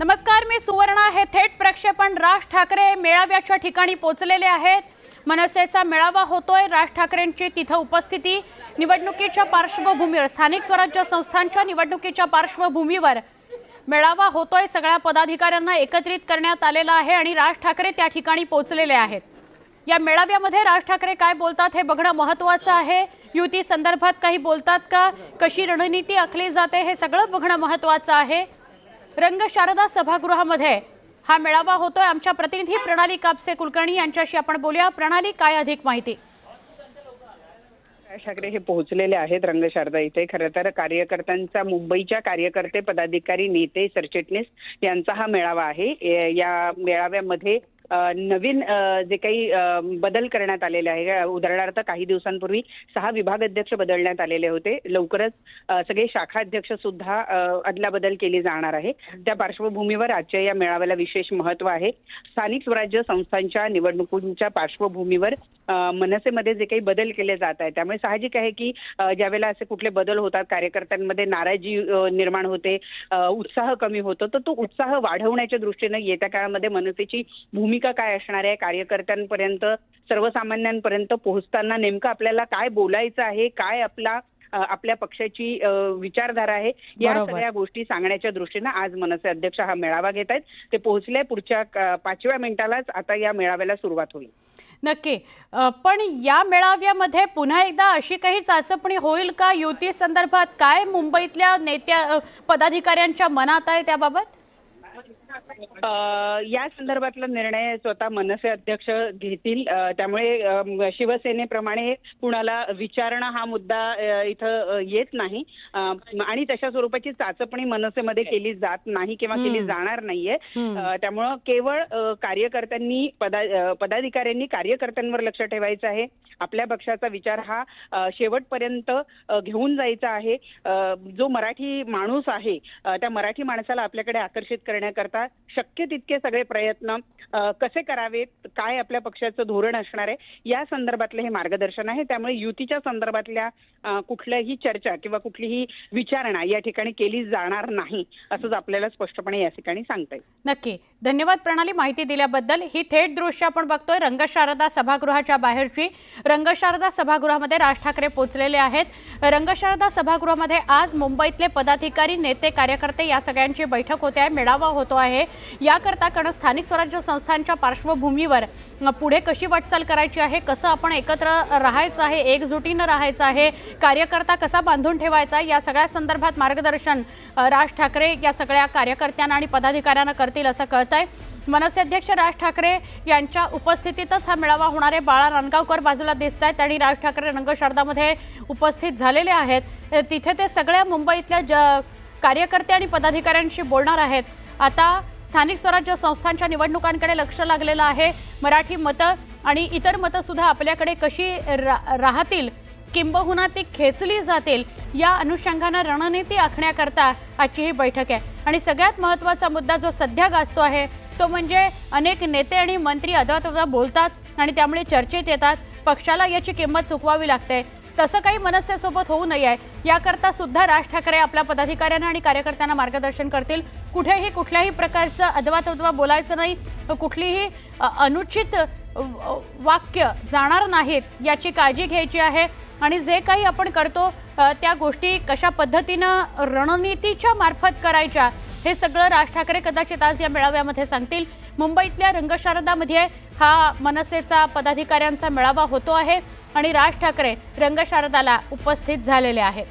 नमस्कार, मी सुवर्णा. हे थेट प्रक्षेपण राज ठाकरे मेळाव्याच्या ठिकाणी पोहोचलेले आहेत. मनसेचा मेळावा होतोय. राज ठाकरेंची तिथे उपस्थिती. निवडणुकीच्या पार्श्वभूमीवर, स्थानिक स्वराज्य संस्थांच्या निवडणुकीच्या पार्श्वभूमीवर मेळावा होतोय. सगळ्या पदाधिकाऱ्यांना एकत्रित करण्यात आलेला आहे आणि राज ठाकरे त्या ठिकाणी पोहोचलेले आहेत. या मेळाव्यामध्ये राज ठाकरे काय बोलतात हे बघणं महत्त्वाचं आहे. युती संदर्भात काही बोलतात का, कशी रणनीती आखली जाते हे सगळं बघणं महत्त्वाचं आहे. रंगशारदा सभागृहामध्ये हा मेळावा होतोय. आमच्या प्रतिनिधी प्रणाली कापसे कुलकर्णी यांच्याशी आपण बोलूया. प्रणाली, काय अधिक माहिती? राज ठाकरे हे पोहोचलेले आहेत रंगशारदा इथे. खरं तर कार्यकर्त्यांचा, मुंबईच्या कार्यकर्ते, पदाधिकारी, नेते, सरचिटणीस यांचा हा मेळावा आहे. या मेळाव्यामध्ये नवीन जे काही बदल करण्यात आलेले आहे, उदाहरणार्थ काही दिवसांपूर्वी 6 विभाग अध्यक्ष बदलण्यात आलेले होते. लवकरच सगळे शाखा अध्यक्ष सुद्धा अदलाबदल केली जाणार आहे. त्या पार्श्वभूमीवर आजच्या या मेळाव्याला विशेष महत्त्व आहे. स्थानिक स्वराज्य संस्थांच्या निवडणुकीच्या पार्श्वभूमीवर मनसेमध्ये जे काही बदल केले जात आहेत, त्यामुळे साहजिक आहे की ज्यावेळेला असे कुठले बदल होतात, कार्यकर्त्यांमध्ये नाराजी निर्माण होते, उत्साह कमी होतो. तर तो उत्साह वाढवण्याच्या दृष्टीनं येत्या काळामध्ये मनसेची भूमिका काय असणार आहे, कार्यकर्त्यांपर्यंत, सर्वसामान्यांपर्यंत पोहोचताना नेमकं आपल्याला काय बोलायचं आहे, काय आपल्या पक्षाची विचारधारा आहे, या सगळ्या गोष्टी सांगण्याच्या दृष्टीनं आज मनसे अध्यक्ष हा मेळावा घेत आहेत. ते पोहोचले. पुढच्या 5व्या मिनिटालाच आता या मेळाव्याला सुरुवात होईल. नक्की. पण या मेळाव्यामध्ये पुन्हा एकदा अशी काही चाचपणी होईल का? युती संदर्भात काय मुंबईतल्या नेत्या, पदाधिकाऱ्यांच्या मनात आहे त्याबाबत? या संदर्भातला निर्णय स्वतः मनसे अध्यक्ष घेतील. त्यामुळे शिवसेनेप्रमाणे कुणाला विचारणं हा मुद्दा इथं येत नाही आणि तशा स्वरूपाची चाचपणी मनसेमध्ये केली जात नाही किंवा केली जाणार नाहीये. त्यामुळं केवळ कार्यकर्त्यांनी, पदाधिकाऱ्यांनी कार्यकर्त्यांवर लक्ष ठेवायचं आहे. आपल्या पक्षाचा विचार हा शेवटपर्यंत घेऊन जायचा आहे. जो मराठी माणूस आहे त्या मराठी माणसाला आपल्याकडे आकर्षित करण्याकरता शक्य तितके सगळे प्रयत्न कसे करावेत, काय आपल्या पक्षाचं धोरण असणार आहे, या संदर्भातलं हे मार्गदर्शन आहे. त्यामुळे युतीच्या संदर्भातल्या कुठल्याही चर्चा किंवा कुठलीही विचारणा या ठिकाणी केली जाणार नाही, असंच आपल्याला स्पष्टपणे या ठिकाणी सांगता येईल. नक्की. धन्यवाद प्रणाली, माहिती दिल्याबद्दल. ही थेट दृश्य आपण बघतोय रंगशारदा सभागृहाच्या बाहेरची. रंगशारदा सभागृहामध्ये राज ठाकरे पोहोचलेले आहेत. रंगशारदा सभागृहामध्ये आज मुंबईतले पदाधिकारी, नेते, कार्यकर्ते या सगळ्यांची बैठक होते आहे, मेळावा होतो आहे. याकरता कारण स्थानिक स्वराज्य संस्थांच्या पार्श्वभूमीवर पुढे कशी वाटचाल करायची आहे, कसं आपण एकत्र राहायचं आहे, एकजुटीनं राहायचं आहे, कार्यकर्ता कसा बांधून ठेवायचा, या सगळ्या संदर्भात मार्गदर्शन राज ठाकरे या सगळ्या कार्यकर्त्यांना आणि पदाधिकाऱ्यांना करतील असं कळतंय. मनसे अध्यक्ष राज ठाकरे यांच्या उपस्थितीतच हा मेळावा होणार आहे. बाळा नांदगावकर बाजूला दिसत आहेत आणि राज ठाकरे रंगशारदामध्ये उपस्थित झालेले आहेत. तिथे ते सगळ्या मुंबईतल्या कार्यकर्ते आणि पदाधिकाऱ्यांशी बोलणार आहेत. आता स्थानिक स्वराज्य संस्थांच्या निवडणुकांकडे लक्ष लागलेलं आहे. मराठी मतं आणि इतर मतं सुद्धा आपल्याकडे कशी राहतील, किंबहुना ती खेचली जातील, या अनुषंगानं रणनीती आखण्याकरता आजची ही बैठक आहे. आणि सगळ्यात महत्त्वाचा मुद्दा जो सध्या गाजतो आहे तो म्हणजे अनेक नेते आणि मंत्री अदवातदा बोलतात आणि त्यामुळे चर्चेत येतात. पक्षाला याची किंमत चुकवावी लागते. तसं काही मनसेसोबत होऊ नये याकरता सुद्धा राज ठाकरे आपल्या पदाधिकाऱ्यांना आणि कार्यकर्त्यांना मार्गदर्शन करतील. कुठेही कुठल्याही प्रकारचं अदवातदवा बोलायचं नाही, कुठलीही अनुचित वाक्य जाणार नाहीत याची काळजी घ्यायची आहे. आणि जे काही आपण करतो त्या गोष्टी कशा पद्धतीनं रणनीतीच्या मार्फत करायच्या हे सगळं राज ठाकरे कदाचित आज या मेळाव्यामध्ये सांगतील. मुंबईतल्या रंगशारदामध्ये हा मनसेचा पदाधिकाऱ्यांचा मेळावा होतो आहे आणि राज ठाकरे रंगशारदाला उपस्थित झालेले आहेत.